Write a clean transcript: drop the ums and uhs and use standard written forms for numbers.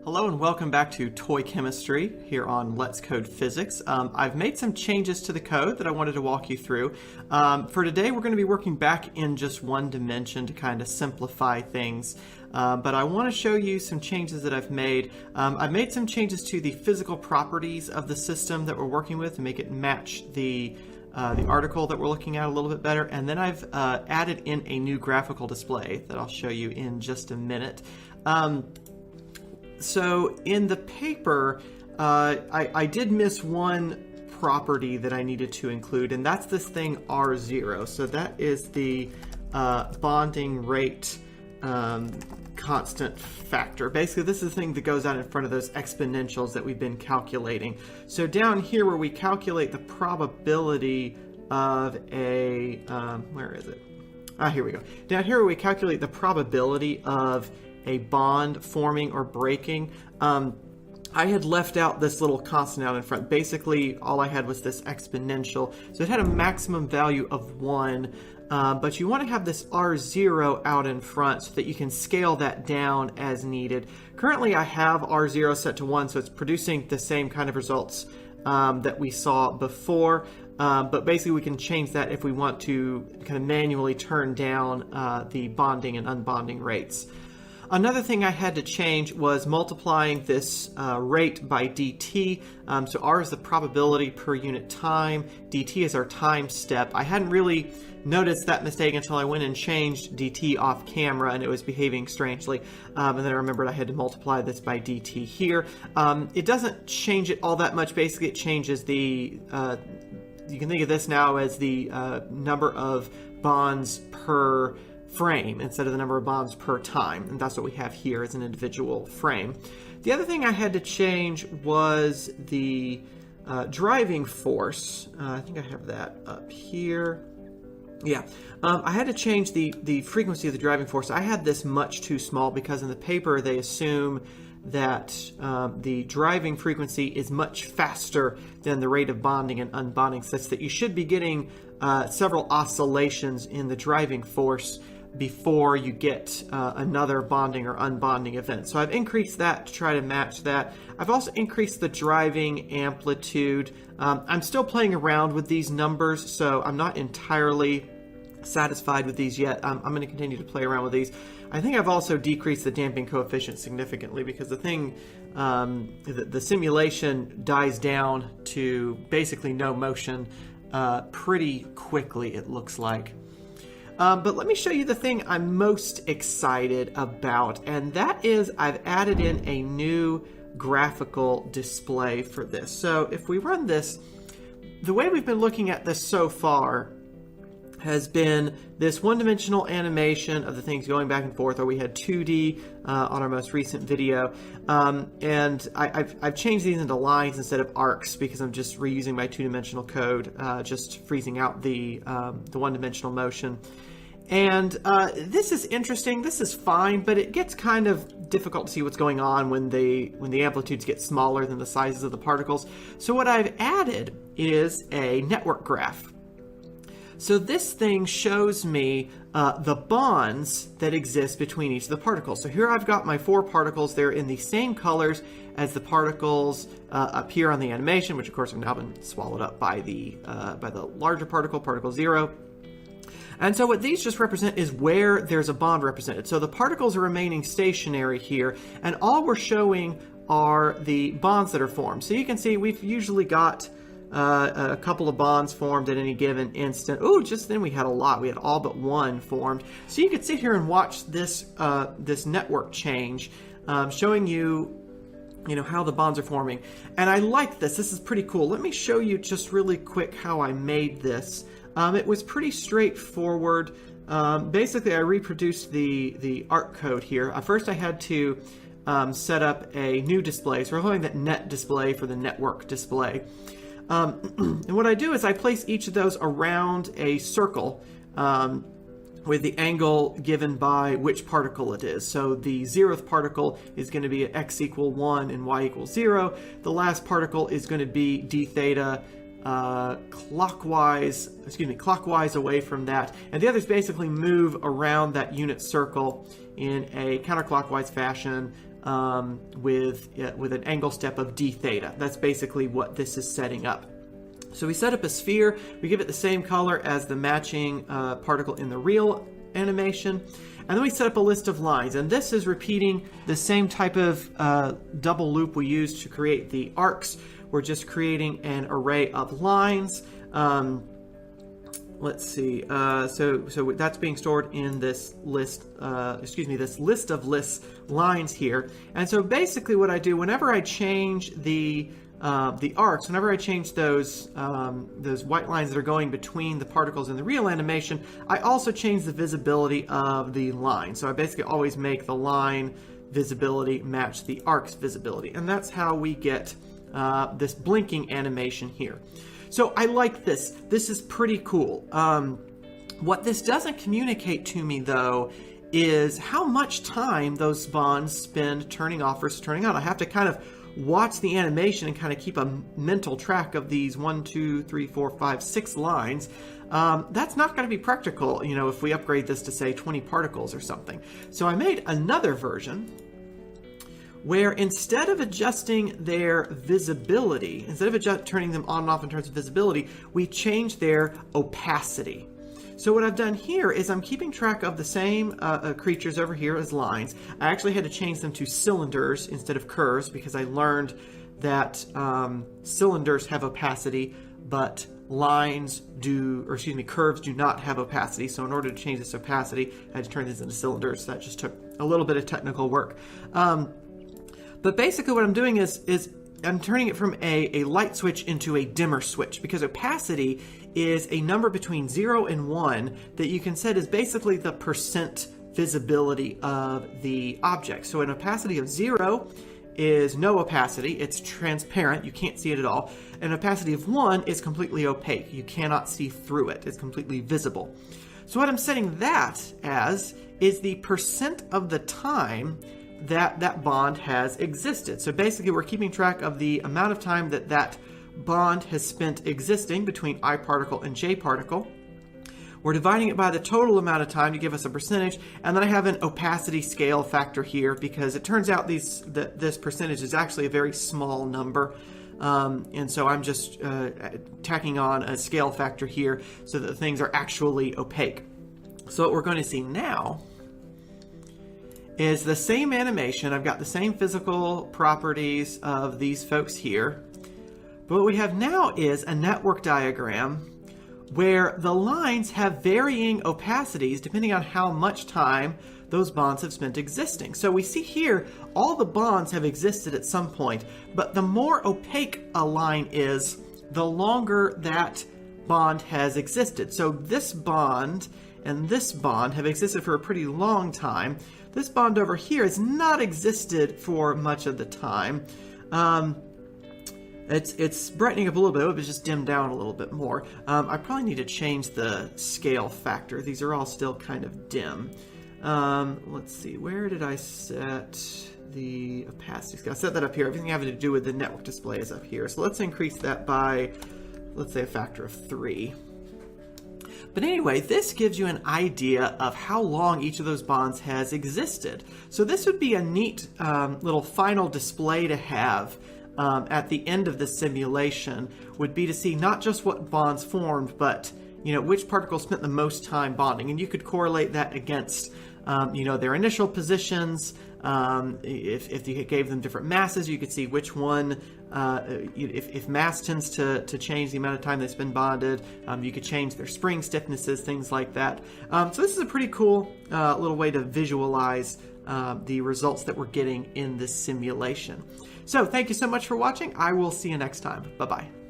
Hello and welcome back to Toy Chemistry here on Let's Code Physics. I've made some changes to the code that I wanted to walk you through. For today we're going to be working back in just one dimension to kind of simplify things. But I want to show you some changes that I've made. I've made some changes to the physical properties of the system that we're working with to make it match the article that we're looking at a little bit better. And then I've added in a new graphical display that I'll show you in just a minute. So in the paper, I did miss one property that I needed to include, and that's this thing R0. So that is the bonding rate constant factor. Basically, this is the thing that goes out in front of those exponentials that we've been calculating. So down here where we calculate the probability of a, where is it? Here we go. Down here where we calculate the probability of a bond forming or breaking, I had left out this little constant out in front. Basically, all I had was this exponential. So it had a maximum value of 1, but you want to have this R0 out in front so that you can scale that down as needed. Currently, I have R0 set to 1, so it's producing the same kind of results that we saw before. But basically, we can change that if we want to kind of manually turn down the bonding and unbonding rates. Another thing I had to change was multiplying this rate by dt. So R is the probability per unit time. dt is our time step. I hadn't really noticed that mistake until I went and changed dt off camera and it was behaving strangely. And then I remembered I had to multiply this by dt here. It doesn't change it all that much. Basically, it changes the, you can think of this now as the number of bonds per frame instead of the number of bonds per time, and that's what we have here as an individual frame. The other thing I had to change was the driving force. I think I have that up here. Yeah, I had to change the frequency of the driving force. I had this much too small because in the paper they assume that the driving frequency is much faster than the rate of bonding and unbonding, such that you should be getting several oscillations in the driving force before you get another bonding or unbonding event. So I've increased that to try to match that. I've also increased the driving amplitude. I'm still playing around with these numbers, so I'm not entirely satisfied with these yet. I'm going to continue to play around with these. I think I've also decreased the damping coefficient significantly because the thing, the simulation dies down to basically no motion pretty quickly, it looks like. But let me show you the thing I'm most excited about, and that is I've added in a new graphical display for this. So if we run this, the way we've been looking at this so far has been this one-dimensional animation of the things going back and forth, or we had 2D on our most recent video. And I've changed these into lines instead of arcs because I'm just reusing my two-dimensional code, just freezing out the one-dimensional motion. And this is interesting, this is fine, but it gets kind of difficult to see what's going on when the amplitudes get smaller than the sizes of the particles. So what I've added is a network graph. So this thing shows me the bonds that exist between each of the particles. So here I've got my 4 particles. They're in the same colors as the particles up here on the animation, which of course have now been swallowed up by the larger particle, particle 0. And so what these just represent is where there's a bond represented. So the particles are remaining stationary here, and all we're showing are the bonds that are formed. So you can see we've usually got a couple of bonds formed at any given instant. Oh, just then we had a lot. We had all but one formed. So you could sit here and watch this this network change, showing you know, how the bonds are forming. And I like this. This is pretty cool. Let me show you just really quick how I made this. It was pretty straightforward. Basically, I reproduced the arc code here. First, I had to set up a new display. So we're calling that net display for the network display. And what I do is I place each of those around a circle with the angle given by which particle it is. So the 0th particle is going to be at x equal 1 and y equals 0. The last particle is going to be d theta clockwise away from that, and the others basically move around that unit circle in a counterclockwise fashion with an angle step of d theta. That's basically what this is setting up. So we set up a sphere, we give it the same color as the matching particle in the real animation, and then we set up a list of lines, and this is repeating the same type of double loop we used to create the arcs. We're just creating an array of lines. Let's see. So that's being stored in this list. This list of lists lines here. And so basically, what I do whenever I change the arcs, whenever I change those white lines that are going between the particles in the real animation, I also change the visibility of the line. So I basically always make the line visibility match the arc's visibility, and that's how we get this blinking animation here. So I like this. This is pretty cool. What this doesn't communicate to me, though, is how much time those bonds spend turning off versus turning on. I have to kind of watch the animation and kind of keep a mental track of these 1, 2, 3, 4, 5, 6 lines. That's not going to be practical, if we upgrade this to, say, 20 particles or something. So I made another version where instead of adjusting their visibility, instead of turning them on and off in terms of visibility, we change their opacity. So what I've done here is I'm keeping track of the same creatures over here as lines. I actually had to change them to cylinders instead of curves because I learned that cylinders have opacity, but curves do not have opacity. So in order to change this opacity, I had to turn these into cylinders. That just took a little bit of technical work. But basically what I'm doing is I'm turning it from a light switch into a dimmer switch, because opacity is a number between 0 and 1 that you can set as basically the percent visibility of the object. So an opacity of 0 is no opacity, it's transparent, you can't see it at all. An opacity of 1 is completely opaque, you cannot see through it, it's completely visible. So what I'm setting that as is the percent of the time that bond has existed. So basically we're keeping track of the amount of time that bond has spent existing between I particle and J particle. We're dividing it by the total amount of time to give us a percentage, and then I have an opacity scale factor here because it turns out this percentage is actually a very small number. And so I'm just tacking on a scale factor here so that things are actually opaque. So what we're going to see now is the same animation. I've got the same physical properties of these folks here. But what we have now is a network diagram where the lines have varying opacities depending on how much time those bonds have spent existing. So we see here all the bonds have existed at some point, but the more opaque a line is, the longer that bond has existed. So this bond and this bond have existed for a pretty long time. This bond over here has not existed for much of the time. It's brightening up a little bit, but it's just dimmed down a little bit more. I probably need to change the scale factor. These are all still kind of dim. Let's see, where did I set the opacity scale? I set that up here. Everything having to do with the network display is up here. So let's increase that by, let's say, a factor of 3. But anyway, this gives you an idea of how long each of those bonds has existed. So this would be a neat little final display to have at the end of the simulation, would be to see not just what bonds formed, but which particles spent the most time bonding. And you could correlate that against their initial positions. If you gave them different masses, you could see which one, if mass tends to change the amount of time they spend bonded, you could change their spring stiffnesses, things like that. So this is a pretty cool little way to visualize the results that we're getting in this simulation. So thank you so much for watching. I will see you next time. Bye-bye.